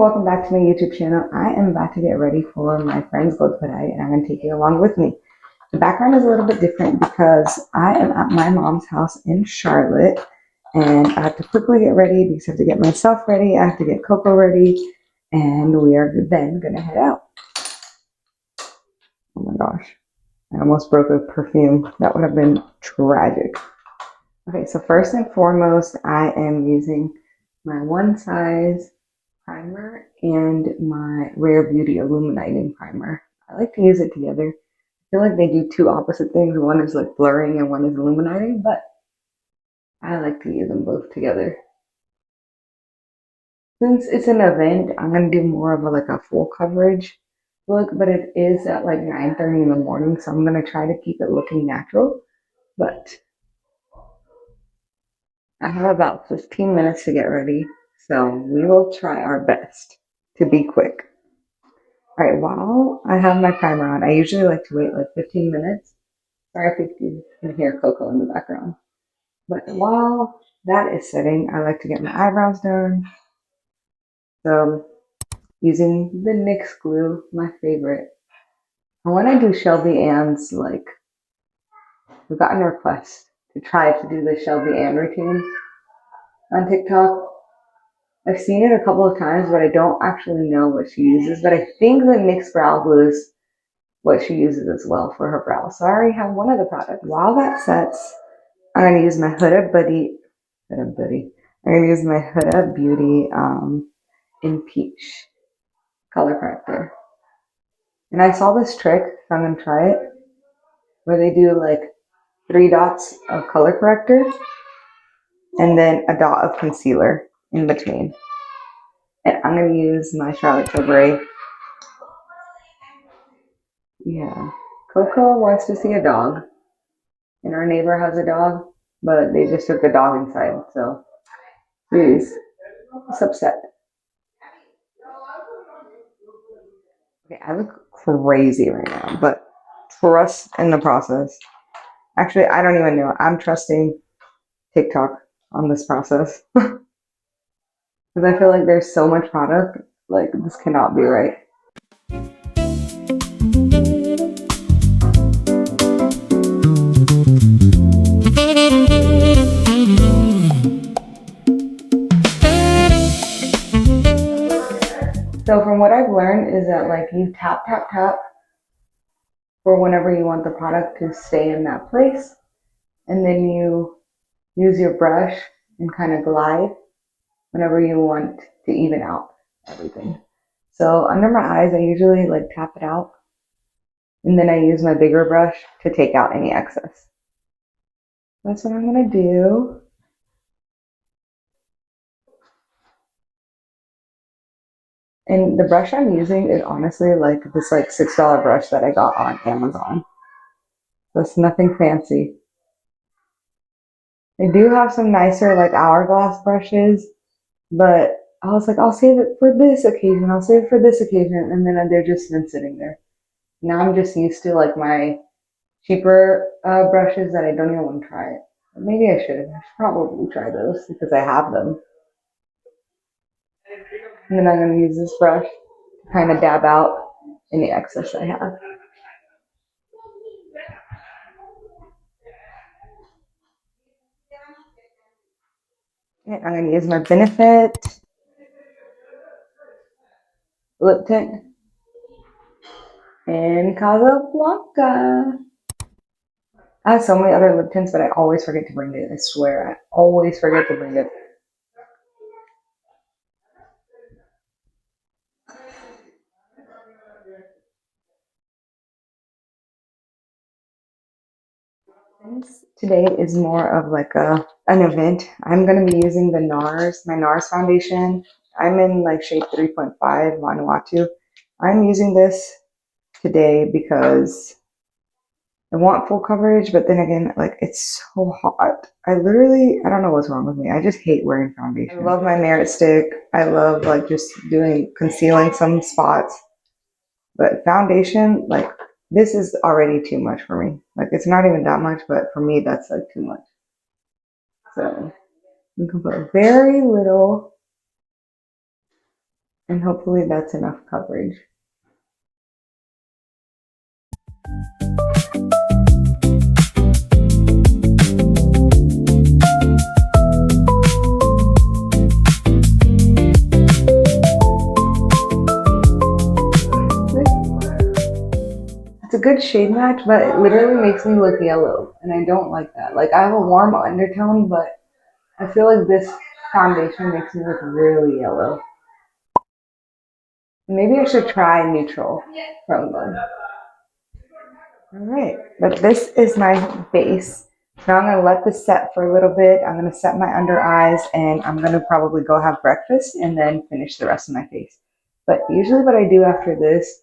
welcome back to my YouTube channel. I am about to get ready for my friend's Godh Bharai and I'm going to take you along with me. The background is a little bit different because I am at my mom's house in Charlotte and I have to quickly get ready because I have to get myself ready, I have to get Coco ready, and we are then going to head out. Oh my gosh, I almost broke a perfume. That would have been tragic. Okay, so first and foremost, I am using my One Size primer and my Rare Beauty illuminating primer. I like to use it together. I feel like they do two opposite things. One is like blurring and one is illuminating, but I like to use them both together. Since it's an event, I'm going to do more of like a full coverage look, but it is at like 9:30 in the morning, so I'm going to try to keep it looking natural. But I have about 15 minutes to get ready, so we will try our best to be quick. All right, while I have my primer on, I usually like to wait like 15 minutes. Sorry if you can hear Coco in the background. But while that is setting, I like to get my eyebrows done. So using the NYX glue, my favorite. And when I do Shelby Ann's, like, we've gotten a request to try to do the Shelby Ann routine on TikTok. I've seen it a couple of times, but I don't actually know what she uses. But I think the NYX brow glue is what she uses as well for her brows. So I already have one of the products. While that sets, I'm going to use my Huda Beauty in Peach color corrector. And I saw this trick, so I'm going to try it, where they do like 3 dots of color corrector and then a dot of concealer in between. And I'm going to use my Charlotte Tilbury. Yeah. Coco wants to see a dog. And our neighbor has a dog, but they just took the dog inside, so she's upset. Okay, I look crazy right now, but trust in the process. Actually, I don't even know. I'm trusting TikTok on this process. Because I feel like there's so much product, like this cannot be right. So from what I've learned is that like you tap, tap, tap for whenever you want the product to stay in that place. And then you use your brush and kind of glide whenever you want to even out everything. So under my eyes, I usually like tap it out. And then I use my bigger brush to take out any excess. That's what I'm going to do. And the brush I'm using is honestly like this like $6 brush that I got on Amazon. So it's nothing fancy. They do have some nicer like hourglass brushes, but I was like, I'll save it for this occasion. I'll save it for this occasion. And then they're just been sitting there. Now I'm just used to like my cheaper brushes that I don't even want to try it. But maybe I should. I should probably try those because I have them. And then I'm going to use this brush to kind of dab out any excess I have. And I'm going to use my Benefit lip tint in Casablanca. I have so many other lip tints, but I always forget to bring it. I swear, I always forget to bring it. Since today is more of like an event, I'm going to be using the my NARS foundation. I'm in like shade 3.5 Vanuatu. I'm using this today because I want full coverage, but then again, like it's so hot. I don't know what's wrong with me. I just hate wearing foundation. I love my Merit stick. I love like just concealing some spots. But foundation, like this is already too much for me. Like it's not even that much, but for me, that's like too much. So you can put very little And hopefully that's enough coverage. It's a good shade match, but it literally makes me look yellow, and I don't like that. Like, I have a warm undertone, but I feel like this foundation makes me look really yellow. Maybe I should try neutral from Glam. Alright, but this is my base. Now I'm going to let this set for a little bit. I'm going to set my under eyes, and I'm going to probably go have breakfast and then finish the rest of my face. But usually what I do after this,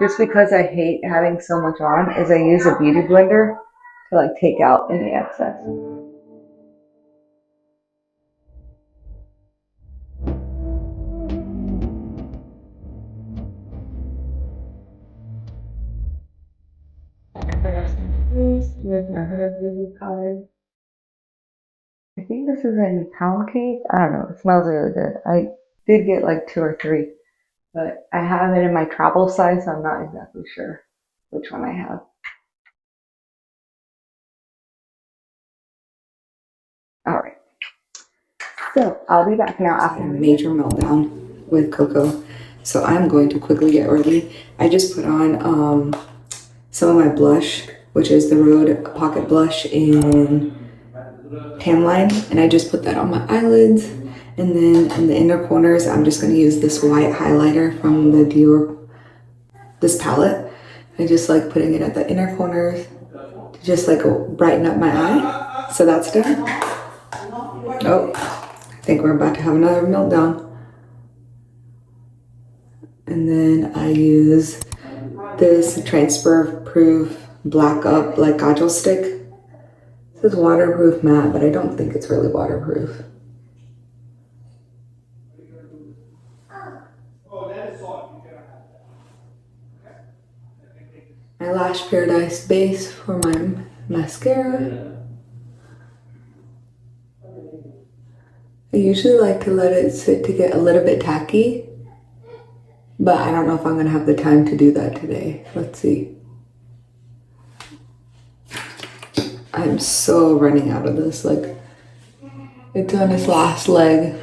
just because I hate having so much on, is I use a beauty blender to like take out any excess. I think this is a pound cake. I don't know. It smells really good. I did get like 2 or 3, but I have it in my travel size, so I'm not exactly sure which one I have. All right. So I'll be back now after a major meltdown with Coco. So I'm going to quickly get ready. I just put on some of my blush, which is the Rhode Pocket Blush in Tan Line, and I just put that on my eyelids. And then in the inner corners, I'm just going to use this white highlighter from the Dior, this palette. I just like putting it at the inner corners to just like brighten up my eye. So that's done. Oh, I think we're about to have another meltdown. And then I use this transfer proof black up like kajal stick. This is waterproof matte, but I don't think it's really waterproof. My Lash Paradise base for my mascara. I usually like to let it sit to get a little bit tacky, but I don't know if I'm gonna have the time to do that today. Let's see. I'm so running out of this, like, it's on its last leg.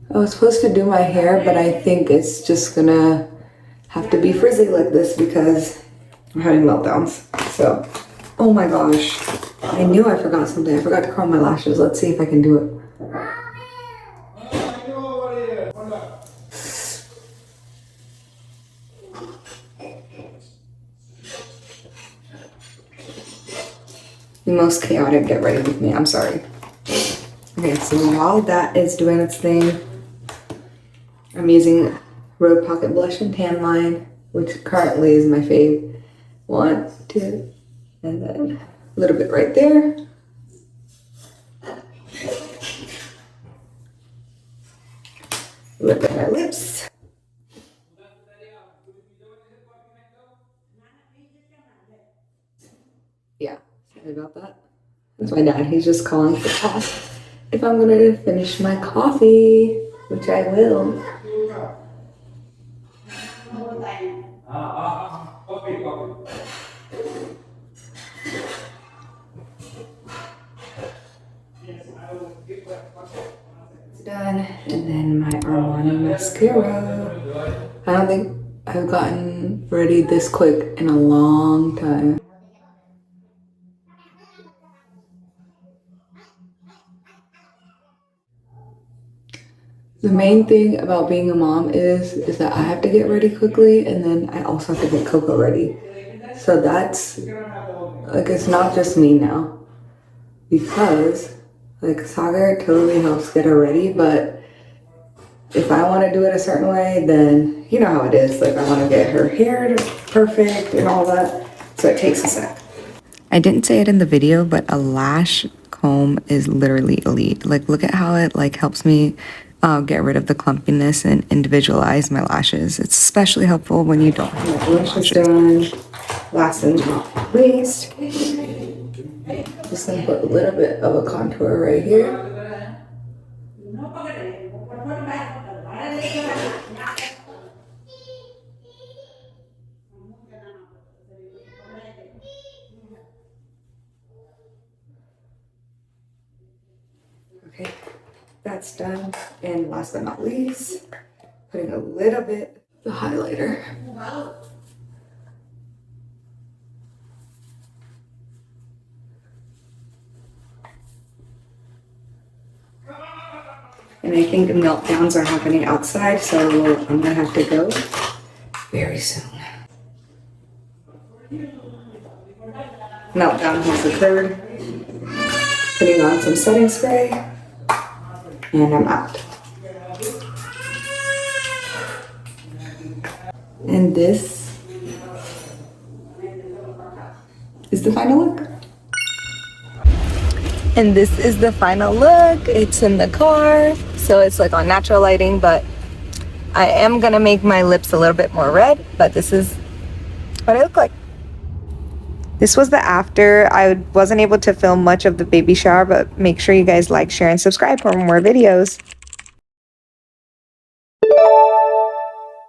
I was supposed to do my hair, but I think it's just gonna have to be frizzy like this because I'm having meltdowns. So, oh my gosh, I knew I forgot something. I forgot to curl my lashes. Let's see if I can do it. The most chaotic get ready with me. I'm sorry. Okay, so while that is doing its thing, I'm using Rhode Pocket Blush in Tan Line, which currently is my fave. 1, 2, and then a little bit right there. Look at my lips. Yeah, sorry about that. That's my dad. He's just calling to ask if I'm gonna finish my coffee, which I will. It's done. And then my Armani mascara. I don't think I've gotten ready this quick in a long time. The main thing about being a mom is that I have to get ready quickly, and then I also have to get Coco ready. So that's, like, it's not just me now. Because, like, Sagar totally helps get her ready, but if I want to do it a certain way, then you know how it is. Like, I want to get her hair perfect and all that. So it takes a sec. I didn't say it in the video, but a lash comb is literally elite. Like, look at how it like helps me get rid of the clumpiness and individualize my lashes. It's especially helpful when you don't have lashes done. Last and not least, just gonna put a little bit of a contour right here. Okay, that's done. And last but not least, putting a little bit of the highlighter. And I think the meltdowns are happening outside, so I'm gonna have to go very soon. Meltdown has occurred. Putting on some setting spray, and I'm out. And this is the final look. And this is the final look. It's in the car, so it's like on natural lighting, but I am gonna make my lips a little bit more red, but this is what I look like. This was the after. I wasn't able to film much of the baby shower, but make sure you guys like, share, and subscribe for more videos.